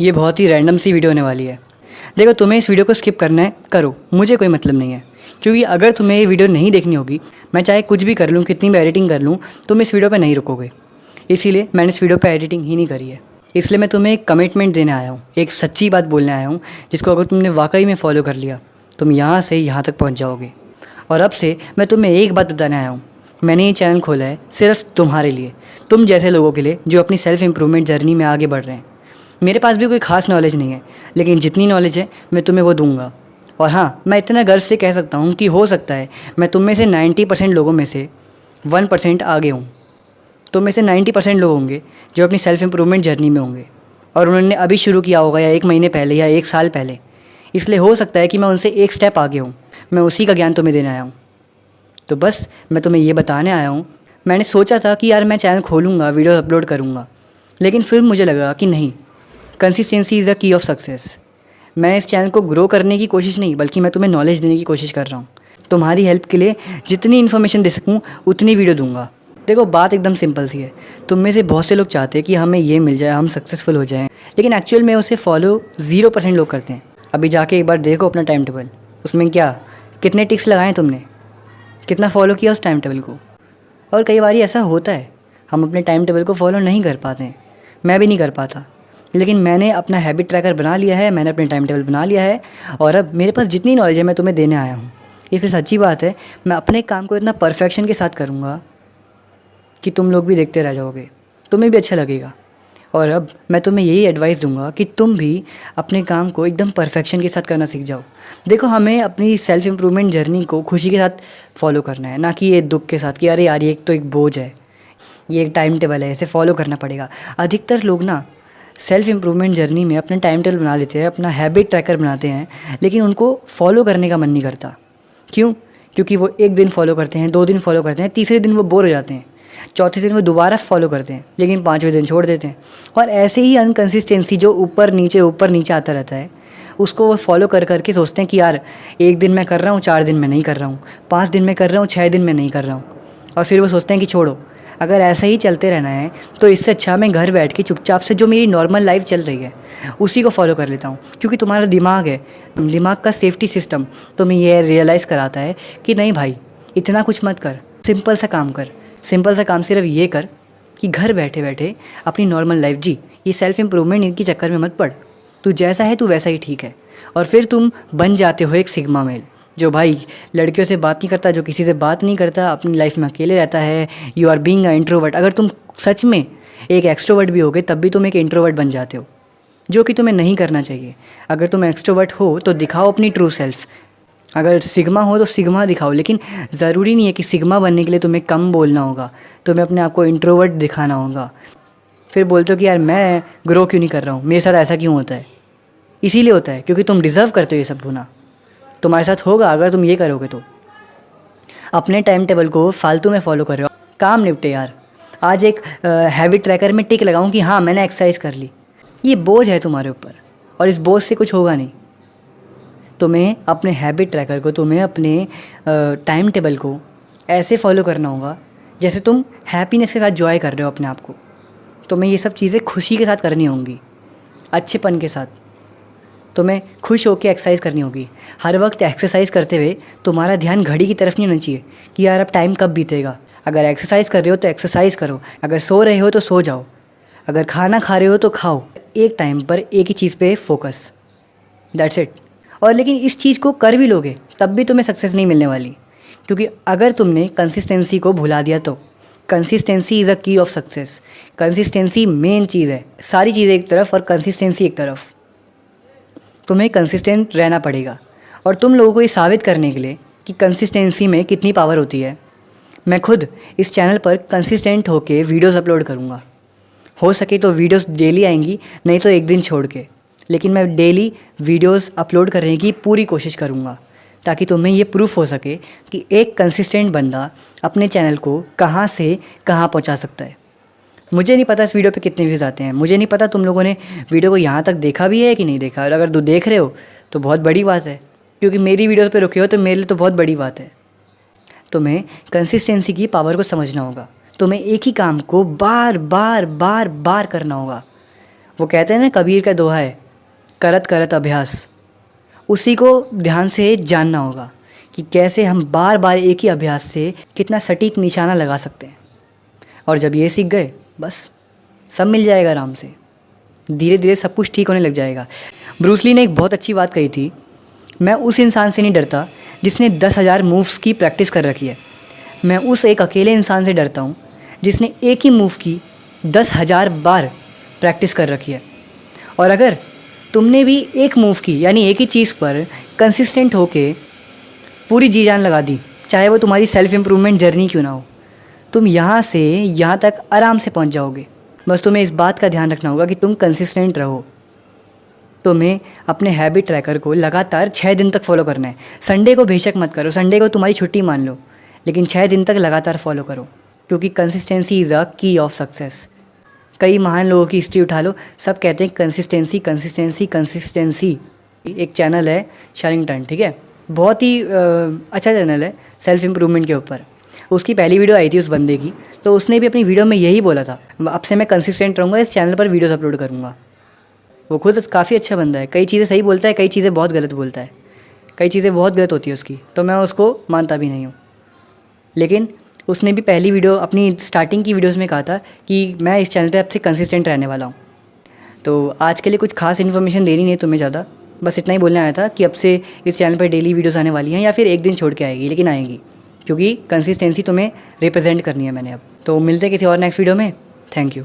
ये बहुत ही रैंडम सी वीडियो होने वाली है। देखो, तुम्हें इस वीडियो को स्किप करना है करो, मुझे कोई मतलब नहीं है। क्योंकि अगर तुम्हें ये वीडियो नहीं देखनी होगी, मैं चाहे कुछ भी कर लूँ, कितनी भी एडिटिंग कर लूँ, तुम इस वीडियो पे नहीं रुकोगे। इसीलिए मैंने इस वीडियो पे एडिटिंग ही नहीं करी है। इसलिए मैं तुम्हें एक कमिटमेंट देने आया हूँ, एक सच्ची बात बोलने आया हूँ, जिसको अगर तुमने वाकई में फॉलो कर लिया, तुम यहाँ से यहाँ तक पहुँच जाओगे। और अब से मैं तुम्हें एक बात बताने आया हूँ। मैंने ये चैनल खोला है सिर्फ तुम्हारे लिए, तुम जैसे लोगों के लिए जो अपनी सेल्फ इम्प्रूवमेंट जर्नी में आगे बढ़ रहे हैं। मेरे पास भी कोई ख़ास नॉलेज नहीं है, लेकिन जितनी नॉलेज है मैं तुम्हें वो दूंगा। और हाँ, मैं इतना गर्व से कह सकता हूँ कि हो सकता है मैं तुम में से 90% लोगों में से 1% आगे हूँ। तुम में से 90% लोग होंगे जो अपनी सेल्फ इम्प्रूवमेंट जर्नी में होंगे और उन्होंने अभी शुरू किया होगा, या 1 महीने पहले या 1 साल पहले। इसलिए हो सकता है कि मैं उनसे एक स्टेप आगे हूँ। मैं उसी का ज्ञान तुम्हें देने आया हूँ। तो बस मैं तुम्हें ये बताने आया हूँ। मैंने सोचा था कि यार मैं चैनल खोलूँगा, वीडियो अपलोड करूँगा, लेकिन फिर मुझे लगा कि नहीं, consistency is the key of success. मैं इस चैनल को ग्रो करने की कोशिश नहीं, बल्कि मैं तुम्हें नॉलेज देने की कोशिश कर रहा हूँ। तुम्हारी हेल्प के लिए जितनी इन्फॉर्मेशन दे सकूँ उतनी वीडियो दूंगा। देखो, बात एकदम सिंपल सी है। तुम में से बहुत से लोग चाहते हैं कि हमें ये मिल जाए, हम सक्सेसफुल हो जाएं, लेकिन एक्चुअल में उसे फॉलो 0% लोग करते हैं। अभी जाके एक बार देखो अपना टाइम टेबल, उसमें क्या कितने टिक्स लगाए तुमने, कितना फॉलो किया उस टाइम टेबल को। और कई बार ऐसा होता है, हम अपने टाइम टेबल को फॉलो नहीं कर पाते हैं। मैं भी नहीं कर पाता, लेकिन मैंने अपना हैबिट ट्रैकर बना लिया है, मैंने अपने टाइम टेबल बना लिया है, और अब मेरे पास जितनी नॉलेज है मैं तुम्हें देने आया हूँ। इसलिए सच्ची बात है, मैं अपने काम को इतना परफेक्शन के साथ करूँगा कि तुम लोग भी देखते रह जाओगे, तुम्हें भी अच्छा लगेगा। और अब मैं तुम्हें यही एडवाइस दूंगा कि तुम भी अपने काम को एकदम परफेक्शन के साथ करना सीख जाओ। देखो, हमें अपनी सेल्फ इम्प्रूवमेंट जर्नी को खुशी के साथ फॉलो करना है, ना कि ये दुख के साथ कि अरे यार ये एक तो एक बोझ है, ये एक टाइम टेबल है, इसे फॉलो करना पड़ेगा। अधिकतर लोग ना सेल्फ इम्प्रूवमेंट जर्नी में अपना टाइम टेबल बना लेते हैं, अपना हैबिट ट्रैकर बनाते हैं, लेकिन उनको फॉलो करने का मन नहीं करता। क्यों? क्योंकि वो 1 दिन फॉलो करते हैं, 2 दिन फॉलो करते हैं, तीसरे दिन वो बोर हो जाते हैं, चौथे दिन वो दोबारा फॉलो करते हैं, लेकिन 5वें दिन छोड़ देते हैं। और ऐसे ही अनकंसिस्टेंसी जो ऊपर नीचे आता रहता है, उसको वो फॉलो कर करके सोचते हैं कि यार 1 दिन मैं कर रहा हूँ, 4 दिन मैं नहीं कर रहा हूँ, 5 दिन मैं कर रहा हूँ, 6 दिन मैं नहीं कर रहा हूँ, और फिर वो सोचते हैं कि छोड़ो, अगर ऐसा ही चलते रहना है तो इससे अच्छा मैं घर बैठ के चुपचाप से जो मेरी नॉर्मल लाइफ चल रही है उसी को फॉलो कर लेता हूँ। क्योंकि तुम्हारा दिमाग है, दिमाग का सेफ्टी सिस्टम तुम्हें ये रियलाइज़ कराता है कि नहीं भाई, इतना कुछ मत कर, सिंपल सा काम कर। सिंपल सा काम सिर्फ ये कर कि घर बैठे बैठे अपनी नॉर्मल लाइफ जी। ये सेल्फ इम्प्रूवमेंट इनकी चक्कर में मत पड़। तू जैसा है तू वैसा ही ठीक है। और फिर तुम बन जाते हो एक सिग्मा मेल, जो भाई लड़कियों से बात नहीं करता, जो किसी से बात नहीं करता, अपनी लाइफ में अकेले रहता है। You are being a introvert. अगर तुम सच में एक एक्सट्रोवर्ट भी होगे तब भी तुम एक इंट्रोवर्ट बन जाते हो, जो कि तुम्हें नहीं करना चाहिए। अगर तुम एक्सट्रोवर्ट हो तो दिखाओ अपनी ट्रू सेल्फ। अगर सिग्मा हो तो सिग्मा दिखाओ, लेकिन ज़रूरी नहीं है कि सिग्मा बनने के लिए तुम्हें कम बोलना होगा, तुम्हें अपने आप को इंट्रोवर्ट दिखाना होगा। फिर बोलते हो कि यार मैं ग्रो क्यों नहीं कर रहा हूँ, मेरे साथ ऐसा क्यों होता है। इसीलिए होता है क्योंकि तुम डिज़र्व करते हो ये सब होना। तुम्हारे साथ होगा अगर तुम ये करोगे तो। अपने टाइम टेबल को फालतू में फॉलो कर रहे हो, काम निपटे यार। आज एक हैबिट ट्रैकर में टिक लगाऊं कि हाँ मैंने एक्सरसाइज कर ली, ये बोझ है तुम्हारे ऊपर, और इस बोझ से कुछ होगा नहीं। तुम्हें अपने हैबिट ट्रैकर को, तुम्हें अपने टाइम टेबल को ऐसे फॉलो करना होगा जैसे तुम हैप्पीनेस के साथ जॉय कर रहे हो अपने आप को। तुम्हें ये सब चीज़ें खुशी के साथ करनी होंगी, अच्छेपन के साथ। तुम्हें खुश होकर एक्सरसाइज करनी होगी। हर वक्त एक्सरसाइज करते हुए तुम्हारा ध्यान घड़ी की तरफ नहीं होना चाहिए कि यार अब टाइम कब बीतेगा। अगर एक्सरसाइज कर रहे हो तो एक्सरसाइज करो, अगर सो रहे हो तो सो जाओ, अगर खाना खा रहे हो तो खाओ। एक टाइम पर एक ही चीज़ पे फोकस, दैट्स इट। और लेकिन इस चीज़ को कर भी लोगे तब भी तुम्हें सक्सेस नहीं मिलने वाली, क्योंकि अगर तुमने कंसिस्टेंसी को भुला दिया तो। कंसिस्टेंसी इज़ अ की ऑफ सक्सेस। कंसिस्टेंसी मेन चीज़ है, सारी चीज़ें एक तरफ और कंसिस्टेंसी एक तरफ। तुम्हें कंसिस्टेंट रहना पड़ेगा। और तुम लोगों को ये साबित करने के लिए कि कंसिस्टेंसी में कितनी पावर होती है, मैं खुद इस चैनल पर कंसिस्टेंट होकर वीडियोस अपलोड करूँगा। हो सके तो वीडियोस डेली आएंगी, नहीं तो एक दिन छोड़ के, लेकिन मैं डेली वीडियोस अपलोड करने की पूरी कोशिश करूँगा, ताकि तुम्हें ये प्रूफ हो सके कि एक कंसिस्टेंट बंदा अपने चैनल को कहाँ से कहाँ पहुँचा सकता है। मुझे नहीं पता इस वीडियो पे कितने व्यूज़ आते हैं, मुझे नहीं पता तुम लोगों ने वीडियो को यहाँ तक देखा भी है कि नहीं देखा। और अगर तुम देख रहे हो तो बहुत बड़ी बात है, क्योंकि मेरी वीडियोस पे रुके हो तो मेरे लिए तो बहुत बड़ी बात है। तुम्हें कंसिस्टेंसी की पावर को समझना होगा। तुम्हें एक ही काम को बार बार बार बार करना होगा। वो कहते हैं ना, कबीर का दोहा है, करत करत अभ्यास। उसी को ध्यान से जानना होगा कि कैसे हम बार बार एक ही अभ्यास से कितना सटीक निशाना लगा सकते हैं। और जब ये सीख गए, बस सब मिल जाएगा आराम से। धीरे धीरे सब कुछ ठीक होने लग जाएगा। ब्रूस ली ने एक बहुत अच्छी बात कही थी, मैं उस इंसान से नहीं डरता जिसने 10,000 मूव्स की प्रैक्टिस कर रखी है, मैं उस एक अकेले इंसान से डरता हूँ जिसने एक ही मूव की 10,000 बार प्रैक्टिस कर रखी है। और अगर तुमने भी एक मूव की यानी एक ही चीज़ पर कंसिस्टेंट होके पूरी जी जान लगा दी, चाहे वो तुम्हारी सेल्फ इम्प्रूवमेंट जर्नी क्यों ना हो, तुम यहाँ से यहाँ तक आराम से पहुँच जाओगे। बस तुम्हें इस बात का ध्यान रखना होगा कि तुम कंसिस्टेंट रहो। तुम्हें अपने हैबिट ट्रैकर को लगातार 6 दिन तक फॉलो करना है। संडे को बेशक मत करो, संडे को तुम्हारी छुट्टी मान लो, लेकिन 6 दिन तक लगातार फॉलो करो, क्योंकि कंसिस्टेंसी इज़ अ की ऑफ सक्सेस। कई महान लोगों की हिस्ट्री उठा लो, सब कहते हैं कंसिस्टेंसी कंसिस्टेंसी कंसिस्टेंसी। एक चैनल है शारिंगटन, ठीक है, बहुत ही अच्छा चैनल है सेल्फ इम्प्रूवमेंट के ऊपर। उसकी पहली वीडियो आई थी उस बंदे की, तो उसने भी अपनी वीडियो में यही बोला था, अब से मैं कंसिस्टेंट रहूँगा, इस चैनल पर वीडियोस अपलोड करूँगा। वो खुद काफ़ी अच्छा बंदा है, कई चीज़ें सही बोलता है, कई चीज़ें बहुत गलत बोलता है, कई चीज़ें बहुत गलत होती है उसकी, तो मैं उसको मानता भी नहीं हूँ। लेकिन उसने भी पहली वीडियो अपनी स्टार्टिंग की वीडियोस में कहा था कि मैं इस चैनल पे अब से कंसिस्टेंट रहने वाला हूँ। तो आज के लिए कुछ खास इन्फॉर्मेशन देनी नहीं है तुम्हें ज़्यादा, बस इतना ही बोलने आया था कि अब से इस चैनल पर डेली वीडियोस आने वाली हैं, या फिर एक दिन छोड़ के आएगी, लेकिन आएंगी, क्योंकि कंसिस्टेंसी तुम्हें रिप्रेजेंट करनी है मैंने अब। तो मिलते हैं किसी और नेक्स्ट वीडियो में। Thank you.